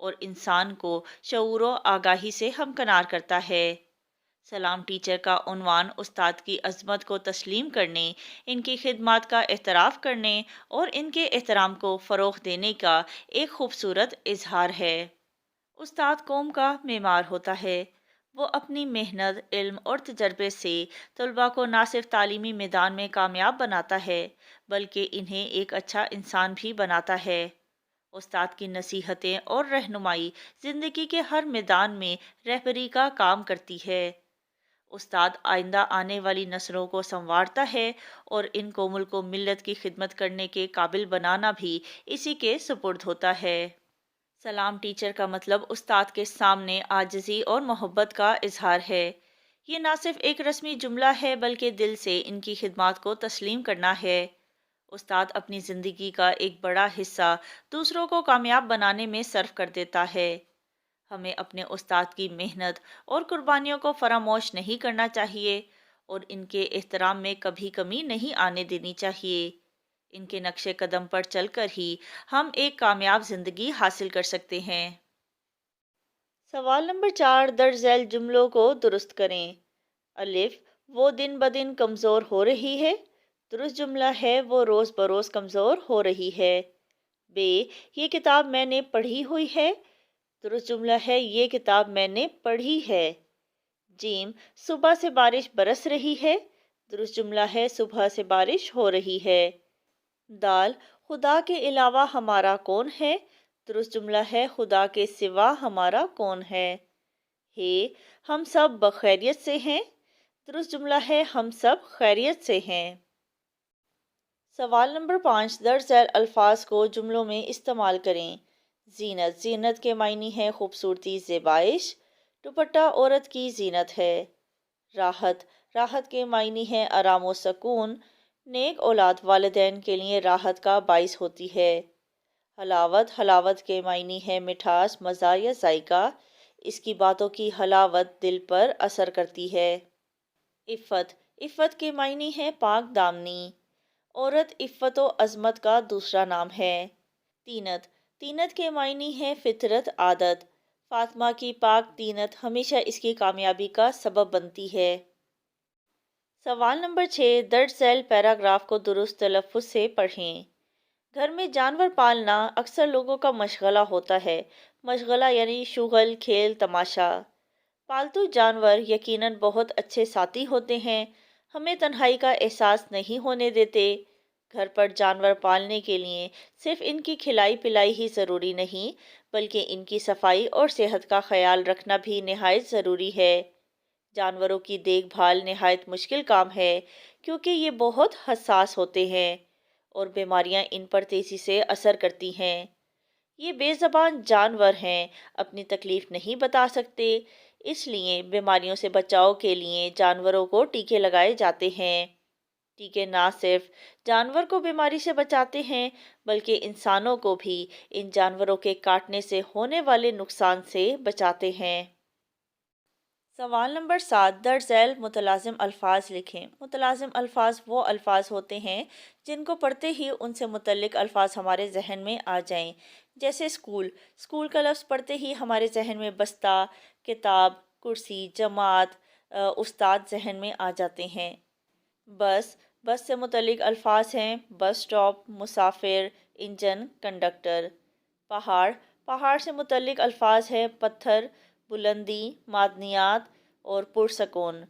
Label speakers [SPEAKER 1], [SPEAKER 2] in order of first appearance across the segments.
[SPEAKER 1] اور انسان کو شعور و آگاہی سے ہمکنار کرتا ہے۔ سلام ٹیچر کا عنوان استاد کی عظمت کو تسلیم کرنے، ان کی خدمات کا اعتراف کرنے اور ان کے احترام کو فروغ دینے کا ایک خوبصورت اظہار ہے۔ استاد قوم کا معمار ہوتا ہے۔ وہ اپنی محنت، علم اور تجربے سے طلباء کو نہ صرف تعلیمی میدان میں کامیاب بناتا ہے بلکہ انہیں ایک اچھا انسان بھی بناتا ہے۔ استاد کی نصیحتیں اور رہنمائی زندگی کے ہر میدان میں رہبری کا کام کرتی ہے۔ استاد آئندہ آنے والی نسلوں کو سنوارتا ہے اور ان کو ملک و ملت کی خدمت کرنے کے قابل بنانا بھی اسی کے سپرد ہوتا ہے۔ سلام ٹیچر کا مطلب استاد کے سامنے عاجزی اور محبت کا اظہار ہے۔ یہ نہ صرف ایک رسمی جملہ ہے بلکہ دل سے ان کی خدمات کو تسلیم کرنا ہے۔ استاد اپنی زندگی کا ایک بڑا حصہ دوسروں کو کامیاب بنانے میں صرف کر دیتا ہے۔ ہمیں اپنے استاد کی محنت اور قربانیوں کو فراموش نہیں کرنا چاہیے اور ان کے احترام میں کبھی کمی نہیں آنے دینی چاہیے۔ ان کے نقش قدم پر چل کر ہی ہم ایک کامیاب زندگی حاصل کر سکتے ہیں۔ سوال نمبر 4، درج ذیل جملوں کو درست کریں۔ الف، وہ دن بدن کمزور ہو رہی ہے۔ درست جملہ ہے وہ روز بروز کمزور ہو رہی ہے۔ ب، یہ کتاب میں نے پڑھی ہوئی ہے۔ درست جملہ ہے یہ کتاب میں نے پڑھی ہے۔ جیم، صبح سے بارش برس رہی ہے۔ درست جملہ ہے صبح سے بارش ہو رہی ہے۔ دال، خدا کے علاوہ ہمارا کون ہے؟ درست جملہ ہے خدا کے سوا ہمارا کون ہے؟ ہے، ہم سب بخیریت سے ہیں۔ درست جملہ ہے ہم سب خیریت سے ہیں۔ سوال نمبر 5، درج ذیل الفاظ کو جملوں میں استعمال کریں۔ زینت، زینت کے معنی ہے خوبصورتی، زیبائش۔ دوپٹہ عورت کی زینت ہے۔ راحت، راحت کے معنی ہے آرام و سکون۔ نیک اولاد والدین کے لیے راحت کا باعث ہوتی ہے۔ حلاوت، حلاوت کے معنی ہے مٹھاس، مزہ یا ذائقہ۔ اس کی باتوں کی حلاوت دل پر اثر کرتی ہے۔ عفت، عفت کے معنی ہے پاک دامنی۔ عورت عفت و عظمت کا دوسرا نام ہے۔ طینت، طینت کے معنی ہے فطرت، عادت۔ فاطمہ کی پاک طینت ہمیشہ اس کی کامیابی کا سبب بنتی ہے۔ سوال نمبر 6، درج ذیل پیراگراف کو درست تلفظ سے پڑھیں۔ گھر میں جانور پالنا اکثر لوگوں کا مشغلہ ہوتا ہے۔ مشغلہ یعنی شغل، کھیل، تماشا۔ پالتو جانور یقیناً بہت اچھے ساتھی ہوتے ہیں، ہمیں تنہائی کا احساس نہیں ہونے دیتے۔ گھر پر جانور پالنے کے لیے صرف ان کی کھلائی پلائی ہی ضروری نہیں بلکہ ان کی صفائی اور صحت کا خیال رکھنا بھی نہایت ضروری ہے۔ جانوروں کی دیکھ بھال نہایت مشکل کام ہے کیونکہ یہ بہت حساس ہوتے ہیں اور بیماریاں ان پر تیزی سے اثر کرتی ہیں۔ یہ بے زبان جانور ہیں، اپنی تکلیف نہیں بتا سکتے، اس لیے بیماریوں سے بچاؤ کے لیے جانوروں کو ٹیکے لگائے جاتے ہیں۔ ٹیکے نہ صرف جانور کو بیماری سے بچاتے ہیں بلکہ انسانوں کو بھی ان جانوروں کے کاٹنے سے ہونے والے نقصان سے بچاتے ہیں۔ سوال نمبر 7، درج ذیل متلازم الفاظ لکھیں۔ متلازم الفاظ وہ الفاظ ہوتے ہیں جن کو پڑھتے ہی ان سے متعلق الفاظ ہمارے ذہن میں آ جائیں، جیسے اسکول۔ اسکول کا لفظ پڑھتے ہی ہمارے ذہن میں بستہ، کتاب، کرسی، جماعت، استاد ذہن میں آ جاتے ہیں۔ بس، بس سے متعلق الفاظ ہیں بس سٹاپ، مسافر، انجن، کنڈکٹر۔ پہاڑ، پہاڑ سے متعلق الفاظ ہیں پتھر، بلندی، معدنیات اور پرسکون۔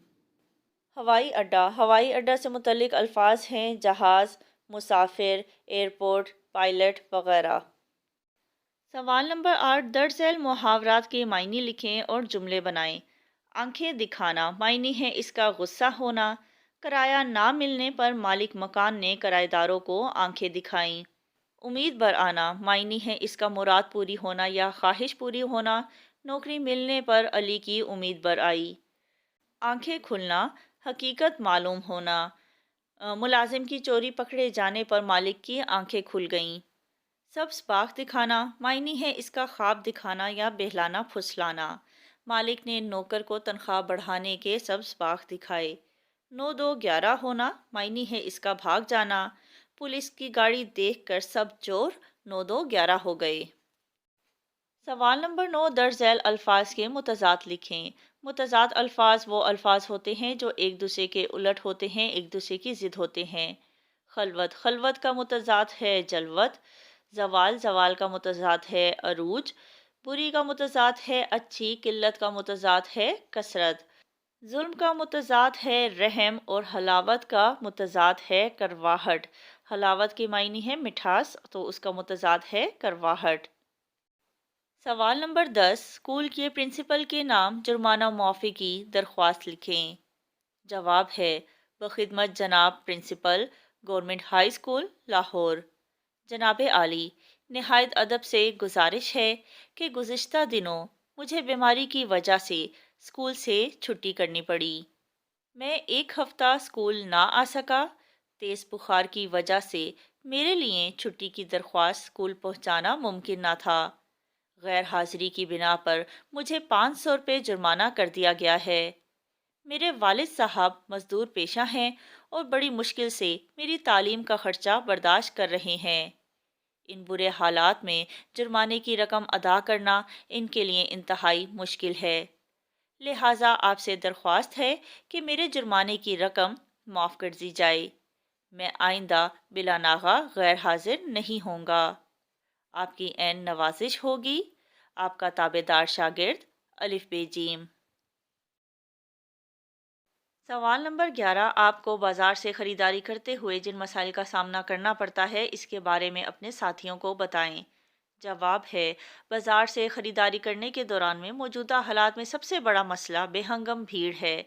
[SPEAKER 1] ہوائی اڈہ، ہوائی اڈہ سے متعلق الفاظ ہیں جہاز، مسافر، ایئرپورٹ، پائلٹ وغیرہ۔ سوال نمبر 8، درج ذیل محاورات کے معنی لکھیں اور جملے بنائیں۔ آنکھیں دکھانا معنی ہے اس کا غصہ ہونا۔ کرایہ نہ ملنے پر مالک مکان نے کرایہ داروں کو آنکھیں دکھائیں۔ امید بر آنا معنی ہے اس کا مراد پوری ہونا یا خواہش پوری ہونا۔ نوکری ملنے پر علی کی امید بر آئی۔ آنکھیں کھلنا، حقیقت معلوم ہونا۔ ملازم کی چوری پکڑے جانے پر مالک کی آنکھیں کھل گئیں۔ سبز باغ دکھانا معنی ہے اس کا خواب دکھانا یا بہلانا پھسلانا۔ مالک نے نوکر کو تنخواہ بڑھانے کے سبز باغ دکھائے۔ 9-2-11 ہونا معنی ہے اس کا بھاگ جانا۔ پولیس کی گاڑی دیکھ کر سب چور 9-2-11 ہو گئے۔ سوال نمبر 9، درج ذیل الفاظ کے متضاد لکھیں۔ متضاد الفاظ وہ الفاظ ہوتے ہیں جو ایک دوسرے کے الٹ ہوتے ہیں، ایک دوسرے کی ضد ہوتے ہیں۔ خلوت، خلوت کا متضاد ہے جلوت۔ زوال، زوال کا متضاد ہے عروج۔ بری کا متضاد ہے اچھی، قلت کا متضاد ہے کثرت۔ ظلم کا متضاد ہے رحم، اور حلاوت کا متضاد ہے کرواہٹ۔ حلاوت کے معنی ہے مٹھاس، تو اس کا متضاد ہے کرواہٹ۔ سوال نمبر 10، اسکول کے پرنسپل کے نام جرمانہ معافی کی درخواست لکھیں۔ جواب ہے بخدمت جناب principal, government high school Lahore. جناب عالی، نہایت ادب سے گزارش ہے کہ گزشتہ دنوں مجھے بیماری کی وجہ سے اسکول سے چھٹی کرنی پڑی۔ میں ایک ہفتہ اسکول نہ آ سکا۔ تیز بخار کی وجہ سے میرے لیے چھٹی کی درخواست اسکول پہنچانا ممکن نہ تھا۔ غیر حاضری کی بنا پر مجھے 500 روپے جرمانہ کر دیا گیا ہے۔ میرے والد صاحب مزدور پیشہ ہیں اور بڑی مشکل سے میری تعلیم کا خرچہ برداشت کر رہے ہیں۔ ان برے حالات میں جرمانے کی رقم ادا کرنا ان کے لیے انتہائی مشکل ہے۔ لہٰذا آپ سے درخواست ہے کہ میرے جرمانے کی رقم معاف کر دی جائے۔ میں آئندہ بلا ناغہ غیر حاضر نہیں ہوں گا۔ آپ کی عین نوازش ہوگی۔ آپ کا تابع دار شاگرد الف ب ج۔ سوال نمبر 11، آپ کو بازار سے خریداری کرتے ہوئے جن مسائل کا سامنا کرنا پڑتا ہے اس کے بارے میں اپنے ساتھیوں کو بتائیں۔ جواب ہے بازار سے خریداری کرنے کے دوران میں موجودہ حالات میں سب سے بڑا مسئلہ بے ہنگم بھیڑ ہے۔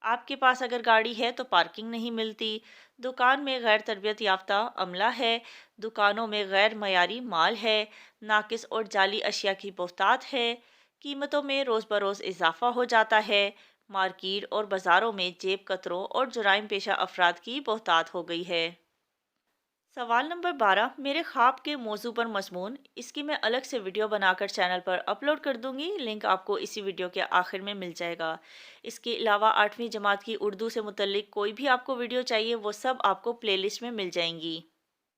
[SPEAKER 1] آپ کے پاس اگر گاڑی ہے تو پارکنگ نہیں ملتی، دکان میں غیر تربیت یافتہ عملہ ہے، دکانوں میں غیر معیاری مال ہے، ناقص اور جعلی اشیاء کی بہتات ہے، قیمتوں میں روز بروز اضافہ ہو جاتا ہے، مارکیٹ اور بازاروں میں جیب کتروں اور جرائم پیشہ افراد کی بہتات ہو گئی ہے۔ سوال نمبر 12، میرے خواب کے موضوع پر مضمون، اس کی میں الگ سے ویڈیو بنا کر چینل پر اپلوڈ کر دوں گی، لنک آپ کو اسی ویڈیو کے آخر میں مل جائے گا۔ اس کے علاوہ 8ویں جماعت کی اردو سے متعلق کوئی بھی آپ کو ویڈیو چاہیے وہ سب آپ کو پلے لسٹ میں مل جائیں گی۔